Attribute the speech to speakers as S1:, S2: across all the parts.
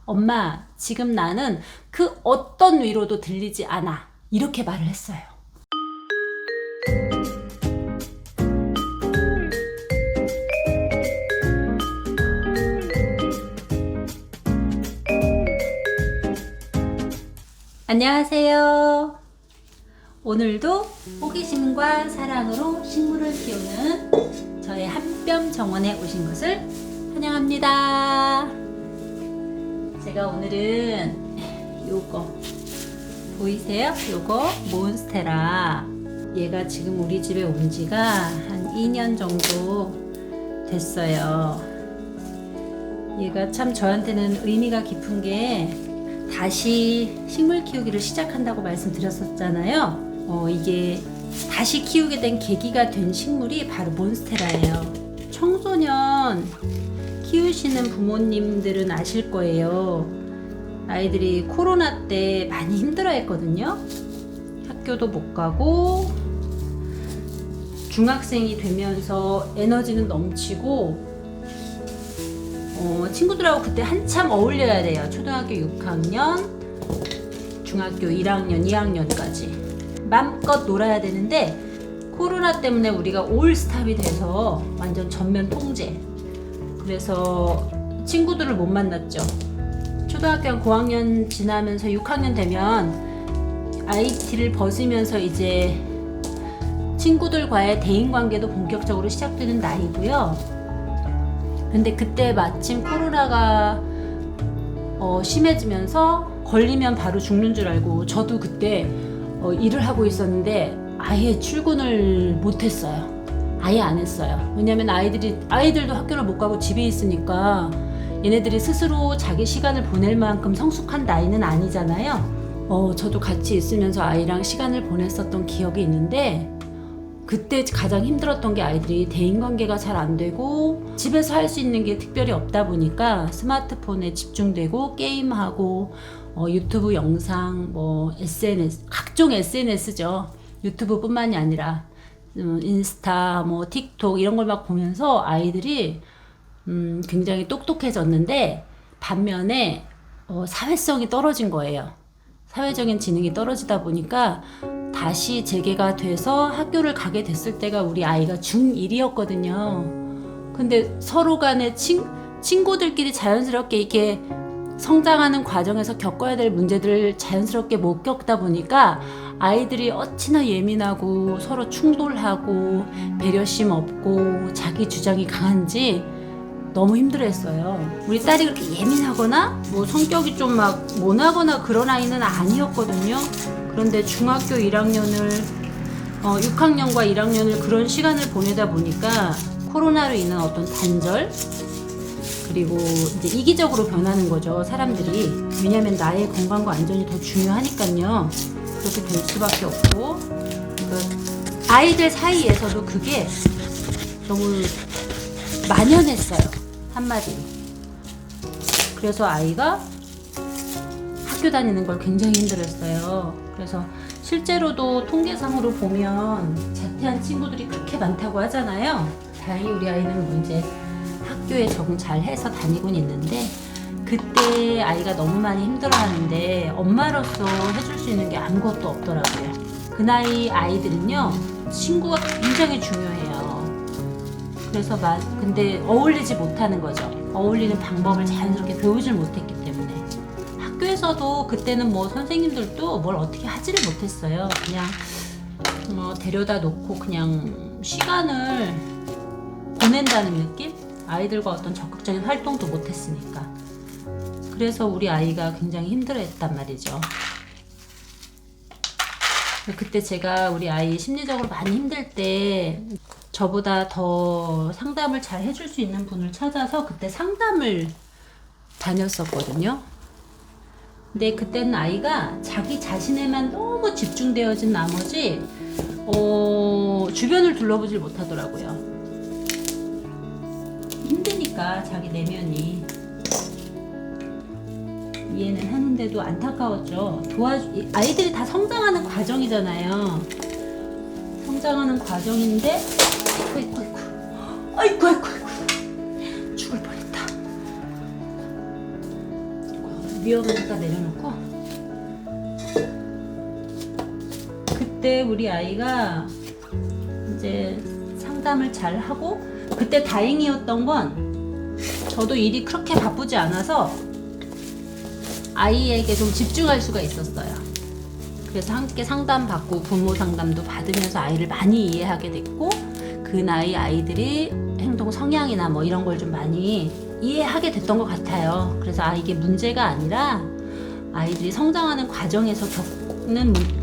S1: 엄마, 지금 나는 그 어떤 위로도 들리지 않아. 이렇게 말을 했어요. 안녕하세요. 오늘도 호기심과 사랑으로 식물을 키우는 저의 한뼘 정원에 오신 것을 환영합니다. 제가 오늘은 요거 보이세요? 요거 몬스테라. 얘가 지금 우리 집에 온 지가 한 2년 정도 됐어요. 얘가 참 저한테는 의미가 깊은 게 다시 식물 키우기를 시작한다고 말씀드렸었잖아요. 이게 다시 키우게 된 계기가 된 식물이 바로 몬스테라예요. 청소년 키우시는 부모님들은 아실 거예요. 아이들이 코로나 때 많이 힘들어 했거든요. 학교도 못 가고 중학생이 되면서 에너지는 넘치고 친구들하고 그때 한참 어울려야 돼요. 초등학교 6학년, 중학교 1학년, 2학년까지 마음껏 놀아야 되는데 코로나 때문에 우리가 올스탑이 돼서 완전 전면 통제. 그래서 친구들을 못 만났죠. 초등학교 고학년 지나면서 6학년 되면 IT를 벗으면서 이제 친구들과의 대인관계도 본격적으로 시작되는 나이고요. 근데 그때 마침 코로나가 심해지면서 걸리면 바로 죽는 줄 알고 저도 그때 일을 하고 있었는데 아예 출근을 못했어요. 아예 안 했어요. 왜냐면 아이들도 학교를 못 가고 집에 있으니까 얘네들이 스스로 자기 시간을 보낼 만큼 성숙한 나이는 아니잖아요. 저도 같이 있으면서 아이랑 시간을 보냈었던 기억이 있는데 그때 가장 힘들었던 게 아이들이 대인관계가 잘 안 되고 집에서 할 수 있는 게 특별히 없다 보니까 스마트폰에 집중되고 게임하고 유튜브 영상, SNS, 각종 SNS죠. 유튜브뿐만이 아니라 인스타, 틱톡 이런 걸 막 보면서 아이들이 굉장히 똑똑해졌는데 반면에 사회성이 떨어진 거예요. 사회적인 지능이 떨어지다 보니까 다시 재개가 돼서 학교를 가게 됐을 때가 우리 아이가 중1이었거든요. 근데 서로 간에 친구들끼리 자연스럽게 이렇게 성장하는 과정에서 겪어야 될 문제들을 자연스럽게 못 겪다 보니까 아이들이 어찌나 예민하고 서로 충돌하고 배려심 없고 자기 주장이 강한지 너무 힘들어했어요. 우리 딸이 그렇게 예민하거나 성격이 좀 막 모나거나 그런 아이는 아니었거든요. 그런데 중학교 1학년을 6학년과 1학년을 그런 시간을 보내다 보니까 코로나로 인한 어떤 단절 그리고 이제 이기적으로 변하는 거죠, 사람들이. 왜냐면 나의 건강과 안전이 더 중요하니까요. 그렇게 될 수밖에 없고 그러니까 아이들 사이에서도 그게 너무 만연했어요. 한마디로. 그래서 아이가 학교 다니는 걸 굉장히 힘들었어요. 그래서 실제로도 통계상으로 보면 자퇴한 친구들이 그렇게 많다고 하잖아요. 다행히 우리 아이는 이제 학교에 적응 잘 해서 다니곤 있는데 그때 아이가 너무 많이 힘들어하는데 엄마로서 해줄 수 있는 게 아무것도 없더라고요. 그 나이 아이들은요, 친구가 굉장히 중요해요. 그래서 근데 어울리지 못하는 거죠. 어울리는 방법을 자연스럽게 배우질 못했기 때문에. 학교에서도 그때는 선생님들도 뭘 어떻게 하지를 못했어요. 그냥 데려다 놓고 그냥 시간을 보낸다는 느낌? 아이들과 어떤 적극적인 활동도 못했으니까. 그래서 우리 아이가 굉장히 힘들어했단 말이죠. 그때 제가 우리 아이 심리적으로 많이 힘들 때 저보다 더 상담을 잘 해줄 수 있는 분을 찾아서 그때 상담을 다녔었거든요. 근데 그때는 아이가 자기 자신에만 너무 집중되어진 나머지 주변을 둘러보질 못하더라고요. 힘드니까 자기 내면이. 이해는 하는데도 안타까웠죠. 아이들이 다 성장하는 과정이잖아요. 성장하는 과정인데 아이고 죽을 뻔했다. 위험하니까 내려놓고, 그때 우리 아이가 이제 상담을 잘 하고, 그때 다행이었던 건 저도 일이 그렇게 바쁘지 않아서 아이에게 좀 집중할 수가 있었어요. 그래서 함께 상담받고 부모 상담도 받으면서 아이를 많이 이해하게 됐고, 그 나이 아이들이 행동 성향이나 뭐 이런 걸 좀 많이 이해하게 됐던 것 같아요. 그래서 이게 문제가 아니라 아이들이 성장하는 과정에서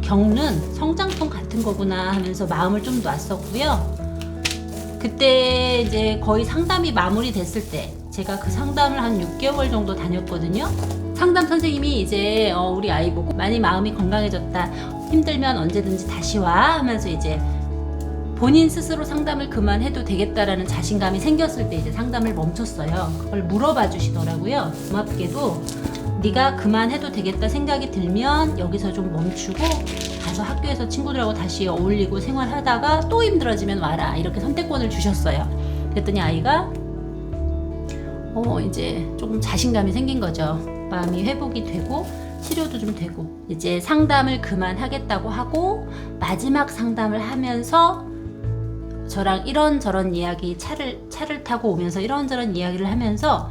S1: 겪는 성장통 같은 거구나 하면서 마음을 좀 놨었고요. 그때 이제 거의 상담이 마무리됐을 때, 제가 그 상담을 한 6개월 정도 다녔거든요. 상담 선생님이 이제 우리 아이 보고 많이 마음이 건강해졌다, 힘들면 언제든지 다시 와 하면서 이제 본인 스스로 상담을 그만해도 되겠다라는 자신감이 생겼을 때 이제 상담을 멈췄어요. 그걸 물어봐 주시더라고요. 고맙게도 네가 그만해도 되겠다 생각이 들면 여기서 좀 멈추고 가서 학교에서 친구들하고 다시 어울리고 생활하다가 또 힘들어지면 와라, 이렇게 선택권을 주셨어요. 그랬더니 아이가 이제 조금 자신감이 생긴 거죠. 마음이 회복이 되고 치료도 좀 되고, 이제 상담을 그만하겠다고 하고 마지막 상담을 하면서 저랑 이런저런 이야기, 차를 타고 오면서 이런저런 이야기를 하면서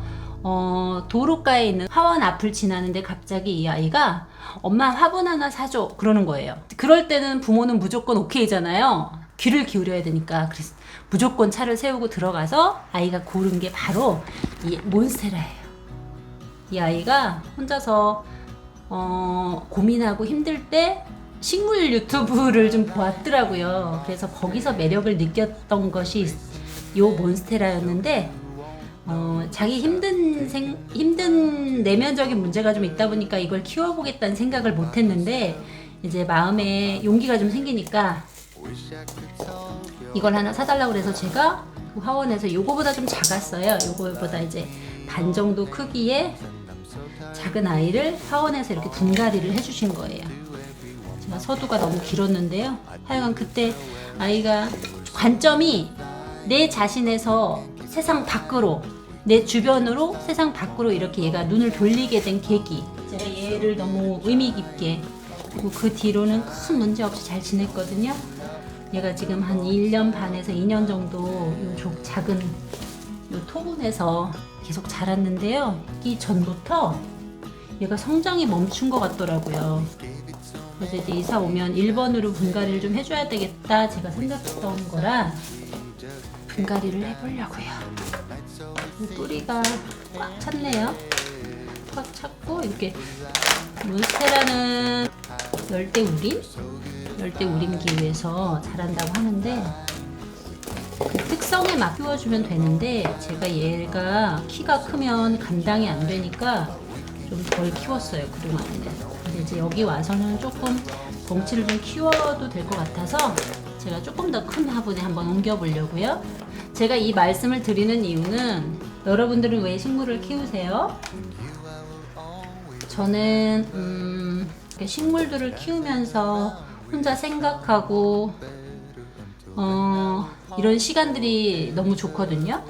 S1: 도로가에 있는 화원 앞을 지나는데 갑자기 이 아이가 엄마 화분 하나 사줘 그러는 거예요. 그럴 때는 부모는 무조건 오케이잖아요. 귀를 기울여야 되니까. 그래서 무조건 차를 세우고 들어가서 아이가 고른 게 바로 이 몬스테라예요. 이 아이가 혼자서 고민하고 힘들 때 식물 유튜브를 좀 보았더라고요. 그래서 거기서 매력을 느꼈던 것이 요 몬스테라였는데, 자기 힘든 내면적인 문제가 좀 있다 보니까 이걸 키워보겠다는 생각을 못 했는데, 이제 마음에 용기가 좀 생기니까 이걸 하나 사달라고 그래서 제가 그 화원에서 요거보다 좀 작았어요. 요거보다 이제 반 정도 크기의 작은 아이를 화원에서 이렇게 분갈이를 해주신 거예요. 제가 서두가 너무 길었는데요. 하여간 그때 아이가 관점이 내 자신에서 세상 밖으로, 내 주변으로 세상 밖으로 이렇게 얘가 눈을 돌리게 된 계기. 제가 얘를 너무 의미 깊게, 그리고 그 뒤로는 큰 문제 없이 잘 지냈거든요. 얘가 지금 한 1년 반에서 2년 정도 요 작은 요 토분에서 계속 자랐는데요. 이 전부터 얘가 성장이 멈춘 것 같더라고요. 그래서 이제 이사 오면 1번으로 분갈이를 좀 해줘야 되겠다 제가 생각했던 거라 분갈이를 해보려고요. 뿌리가 꽉 찼네요. 꽉 찼고, 이렇게 몬스테라는 열대우림 기후에서 자란다고 하는데, 그 특성에 막 키워주면 되는데 제가 얘가 키가 크면 감당이 안 되니까 좀 덜 키웠어요, 그동안에는. 근데 이제 여기 와서는 조금 덩치를 좀 키워도 될 것 같아서 제가 조금 더 큰 화분에 한번 옮겨보려고요. 제가 이 말씀을 드리는 이유는, 여러분들은 왜 식물을 키우세요? 저는 식물들을 키우면서 혼자 생각하고 이런 시간들이 너무 좋거든요.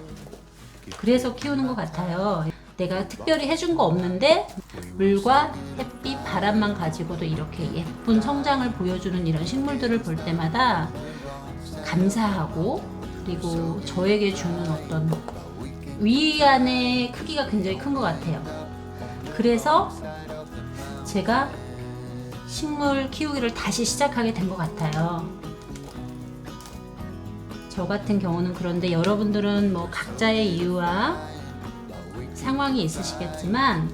S1: 그래서 키우는 것 같아요. 내가 특별히 해준 거 없는데 물과 햇빛, 바람만 가지고도 이렇게 예쁜 성장을 보여주는 이런 식물들을 볼 때마다 감사하고, 그리고 저에게 주는 어떤 위안의 크기가 굉장히 큰 것 같아요. 그래서 제가 식물 키우기를 다시 시작하게 된 것 같아요. 저 같은 경우는. 그런데 여러분들은 뭐 각자의 이유와 상황이 있으시겠지만,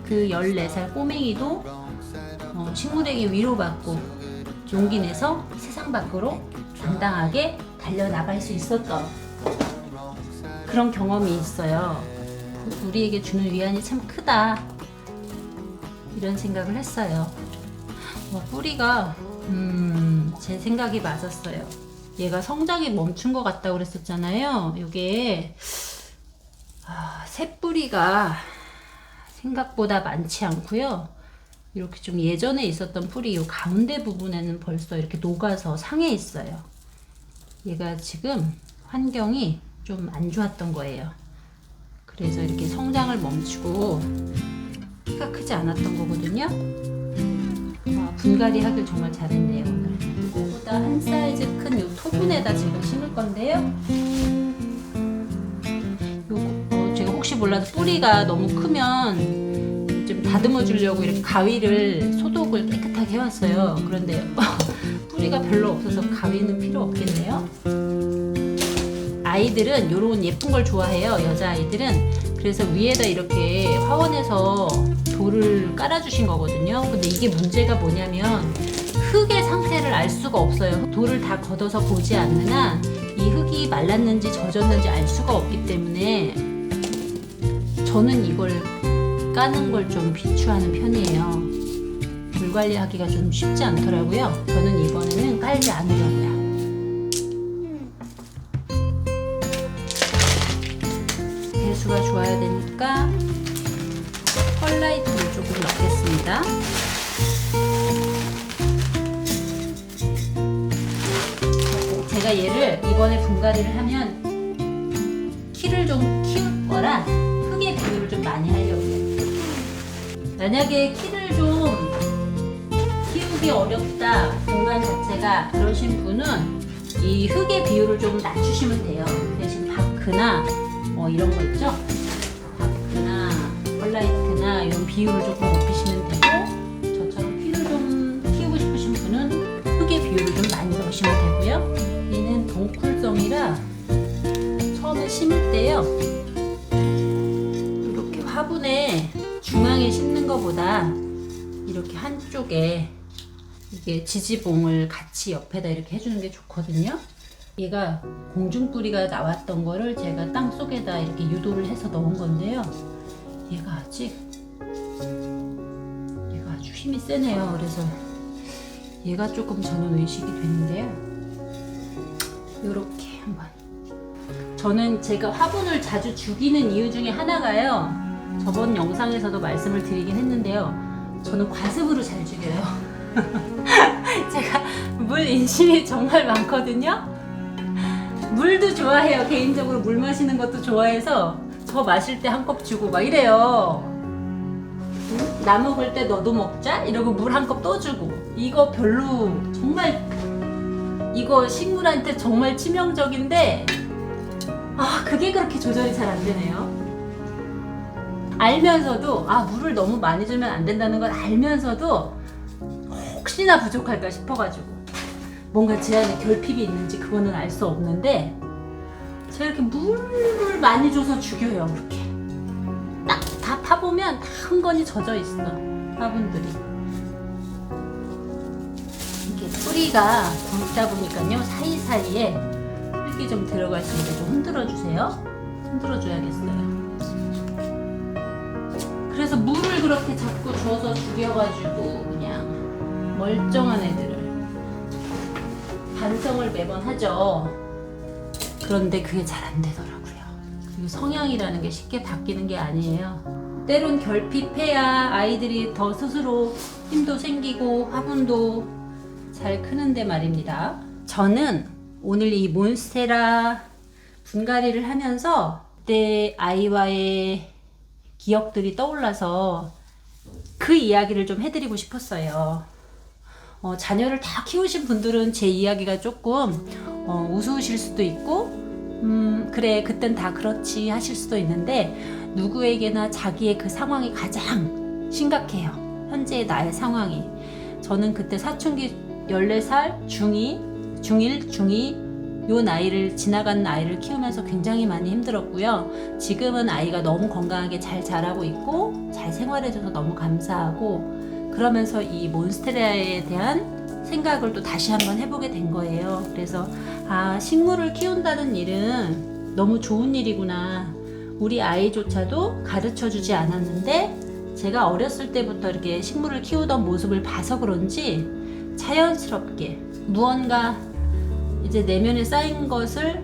S1: 그 14살 꼬맹이도 식물에게 위로받고 용기 내서 세상 밖으로 당당하게 달려나갈 수 있었던 그런 경험이 있어요. 우리에게 주는 위안이 참 크다, 이런 생각을 했어요. 뿌리가 제 생각이 맞았어요. 얘가 성장이 멈춘 것 같다고 그랬었잖아요. 이게 새뿌리가 생각보다 많지 않고요. 이렇게 좀 예전에 있었던 뿌리 이 가운데 부분에는 벌써 이렇게 녹아서 상해 있어요. 얘가 지금 환경이 좀 안 좋았던 거예요. 그래서 이렇게 성장을 멈추고 키가 크지 않았던 거거든요. 분갈이 하길 정말 잘했네요. 오늘 이거보다 한 사이즈 큰 요 토분에다 제가 심을 건데요. 요거 제가 혹시 몰라서 뿌리가 너무 크면 좀 다듬어 주려고 이렇게 가위를 소독을 깨끗하게 해왔어요. 그런데 뿌리가 별로 없어서 가위는 필요 없겠네요. 아이들은 요런 예쁜 걸 좋아해요. 여자아이들은. 그래서 위에다 이렇게 화원에서 돌을 깔아주신 거거든요. 근데 이게 문제가 뭐냐면 흙의 상태를 알 수가 없어요. 돌을 다 걷어서 보지 않는 한 이 흙이 말랐는지 젖었는지 알 수가 없기 때문에 저는 이걸 까는 걸 좀 비추하는 편이에요. 물 관리하기가 좀 쉽지 않더라고요. 저는 이번에는 깔지 않으려고요. 배수가 좋아야 되니까 펄라이트를 조금 넣겠습니다. 제가 얘를 이번에 분갈이를 하면 키를 좀 키울 거라 흙의 비율을 좀 많이 하려고요. 만약에 키를 좀 키우기 어렵다, 공간 자체가 그러신 분은 이 흙의 비율을 좀 낮추시면 돼요. 대신 바크나 뭐 이런 거 있죠? 바크나 펄라이트나 이런 비율을 조금 높이시면 되고, 저처럼 키를 좀 키우고 싶으신 분은 흙의 비율을 좀 많이 넣으시면 되고요. 얘는 덩쿨성이라 처음에 심을 때요, 이렇게 화분에 중앙에 심는 것보다 이렇게 한쪽에 이게 지지봉을 같이 옆에다 이렇게 해주는 게 좋거든요. 얘가 공중뿌리가 나왔던 거를 제가 땅 속에다 이렇게 유도를 해서 넣은 건데요. 얘가 아주 힘이 세네요. 그래서 얘가 조금 저는 의식이 되는데요. 요렇게 한번. 저는 제가 화분을 자주 죽이는 이유 중에 하나가요, 저번 영상에서도 말씀을 드리긴 했는데요, 저는 과습으로 잘 죽여요. 제가 물 인심이 정말 많거든요. 물도 좋아해요. 개인적으로 물 마시는 것도 좋아해서 저 마실 때 한 컵 주고 막 이래요. 응? 나 먹을 때 너도 먹자? 이러고 물 한 컵 또 주고. 이거 별로, 정말 이거 식물한테 정말 치명적인데, 그게 그렇게 조절이 잘 안 되네요. 알면서도 물을 너무 많이 주면 안 된다는 걸 알면서도 혹시나 부족할까 싶어가지고 뭔가 제 안에 결핍이 있는지 그거는 알 수 없는데, 제가 이렇게 물을 많이 줘서 죽여요. 그렇게 딱 다 파보면 다 흥건히 젖어 있어, 화분들이. 이렇게 뿌리가 굵다 보니까요, 사이사이에 흙이 좀 들어갈 수 있게 좀 흔들어 주세요. 흔들어 줘야겠어요. 그래서 물을 그렇게 자꾸 줘서 죽여가지고 그냥 멀쩡한 애들을 반성을 매번 하죠. 그런데 그게 잘 안 되더라고요. 그리고 성향이라는 게 쉽게 바뀌는 게 아니에요. 때론 결핍해야 아이들이 더 스스로 힘도 생기고 화분도 잘 크는데 말입니다. 저는 오늘 이 몬스테라 분갈이를 하면서 그때 아이와의 기억들이 떠올라서 그 이야기를 좀 해드리고 싶었어요. 자녀를 다 키우신 분들은 제 이야기가 조금 우스우실 수도 있고, 그래 그땐 다 그렇지 하실 수도 있는데, 누구에게나 자기의 그 상황이 가장 심각해요. 현재의 나의 상황이. 저는 그때 사춘기 14살, 중2, 중1, 중2 요 나이를 지나간 아이를 키우면서 굉장히 많이 힘들었고요. 지금은 아이가 너무 건강하게 잘 자라고 있고 잘 생활해줘서 너무 감사하고, 그러면서 이 몬스테라에 대한 생각을 또 다시 한번 해보게 된 거예요. 그래서 식물을 키운다는 일은 너무 좋은 일이구나. 우리 아이조차도 가르쳐주지 않았는데 제가 어렸을 때부터 이렇게 식물을 키우던 모습을 봐서 그런지 자연스럽게 무언가 이제 내면에 쌓인 것을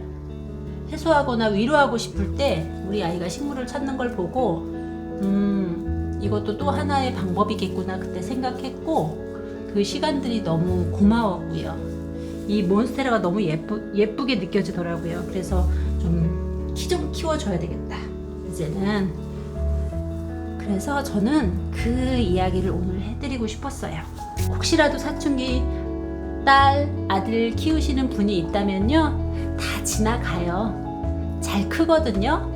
S1: 해소하거나 위로하고 싶을 때 우리 아이가 식물을 찾는 걸 보고 이것도 또 하나의 방법이겠구나 그때 생각했고, 그 시간들이 너무 고마웠고요. 이 몬스테라가 너무 예쁘게 느껴지더라고요. 그래서 좀 키 좀 키워줘야 되겠다 이제는. 그래서 저는 그 이야기를 오늘 해드리고 싶었어요. 혹시라도 사춘기 딸, 아들 키우시는 분이 있다면요, 다 지나가요. 잘 크거든요.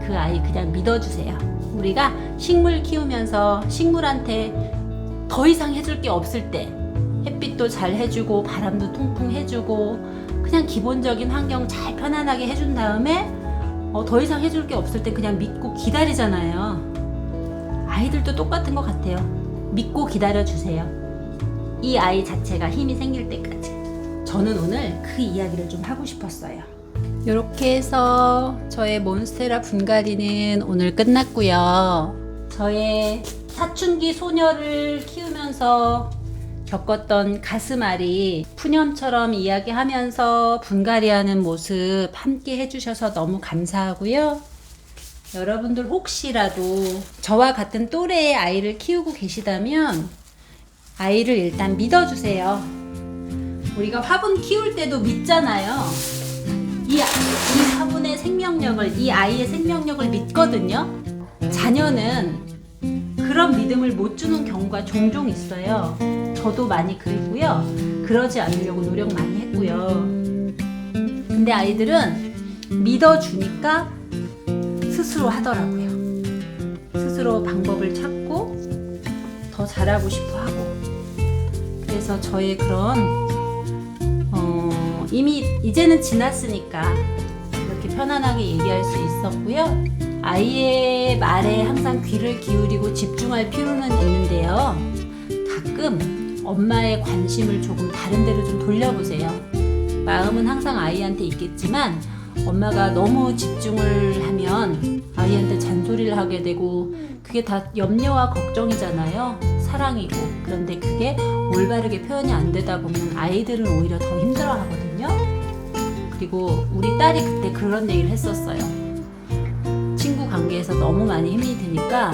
S1: 그 아이 그냥 믿어주세요. 우리가 식물 키우면서 식물한테 더 이상 해줄 게 없을 때 햇빛도 잘 해주고 바람도 통풍 해주고 그냥 기본적인 환경 잘 편안하게 해준 다음에 더 이상 해줄 게 없을 때 그냥 믿고 기다리잖아요. 아이들도 똑같은 것 같아요. 믿고 기다려주세요. 이 아이 자체가 힘이 생길 때까지. 저는 오늘 그 이야기를 좀 하고 싶었어요. 이렇게 해서 저의 몬스테라 분갈이는 오늘 끝났고요. 저의 사춘기 소녀를 키우면서 겪었던 가슴앓이 푸념처럼 이야기하면서 분갈이하는 모습 함께 해주셔서 너무 감사하고요. 여러분들 혹시라도 저와 같은 또래의 아이를 키우고 계시다면 아이를 일단 믿어주세요. 우리가 화분 키울 때도 믿잖아요. 이 화분의 생명력을, 이 아이의 생명력을 믿거든요. 자녀는 그런 믿음을 못 주는 경우가 종종 있어요. 저도 많이 그랬고요. 그러지 않으려고 노력 많이 했고요. 근데 아이들은 믿어주니까 스스로 하더라고요. 스스로 방법을 찾고 더 잘하고 싶어 하고. 그래서 저의 그런 이미 이제는 지났으니까 이렇게 편안하게 얘기할 수 있었고요. 아이의 말에 항상 귀를 기울이고 집중할 필요는 있는데요. 가끔 엄마의 관심을 조금 다른 데로 좀 돌려보세요. 마음은 항상 아이한테 있겠지만 엄마가 너무 집중을 하면 아이한테 잔소리를 하게 되고 그게 다 염려와 걱정이잖아요. 사랑이고. 그런데 그게 올바르게 표현이 안 되다 보면 아이들은 오히려 더 힘들어 하거든요. 그리고 우리 딸이 그때 그런 얘기를 했었어요. 친구 관계에서 너무 많이 힘이 드니까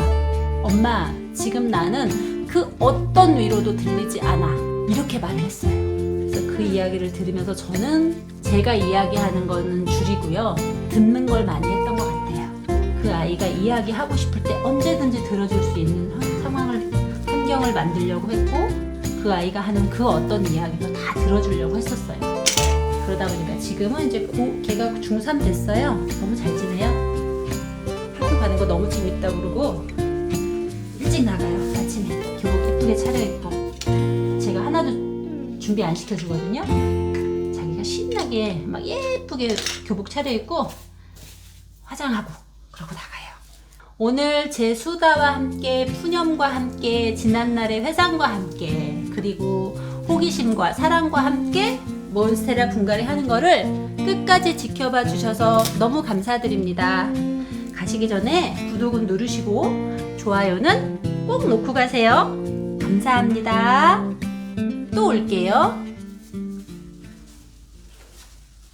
S1: 엄마, 지금 나는 그 어떤 위로도 들리지 않아. 이렇게 말을 했어요. 그래서 그 이야기를 들으면서 저는 제가 이야기하는 거는 줄이고요. 듣는 걸 많이 했던 것 같아요. 그 아이가 이야기하고 싶을 때 언제든지 들어줄 수 있는 환경을 만들려고 했고 그 아이가 하는 그 어떤 이야기도 다 들어주려고 했었어요. 그러다 보니까 지금은 이제 걔가 중3 됐어요. 너무 잘 지내요. 학교 가는 거 너무 재밌다고 그러고 일찍 나가요. 아침에 교복 예쁘게 차려입고 제가 하나도 준비 안 시켜주거든요. 자기가 신나게 막 예쁘게 교복 차려입고 화장하고 그러고 나가요. 오늘 제 수다와 함께 푸념과 함께 지난날의 회상과 함께 그리고 호기심과 사랑과 함께 몬스테라 분갈이 하는 거를 끝까지 지켜봐 주셔서 너무 감사드립니다. 가시기 전에 구독은 누르시고 좋아요는 꼭 놓고 가세요. 감사합니다. 또 올게요.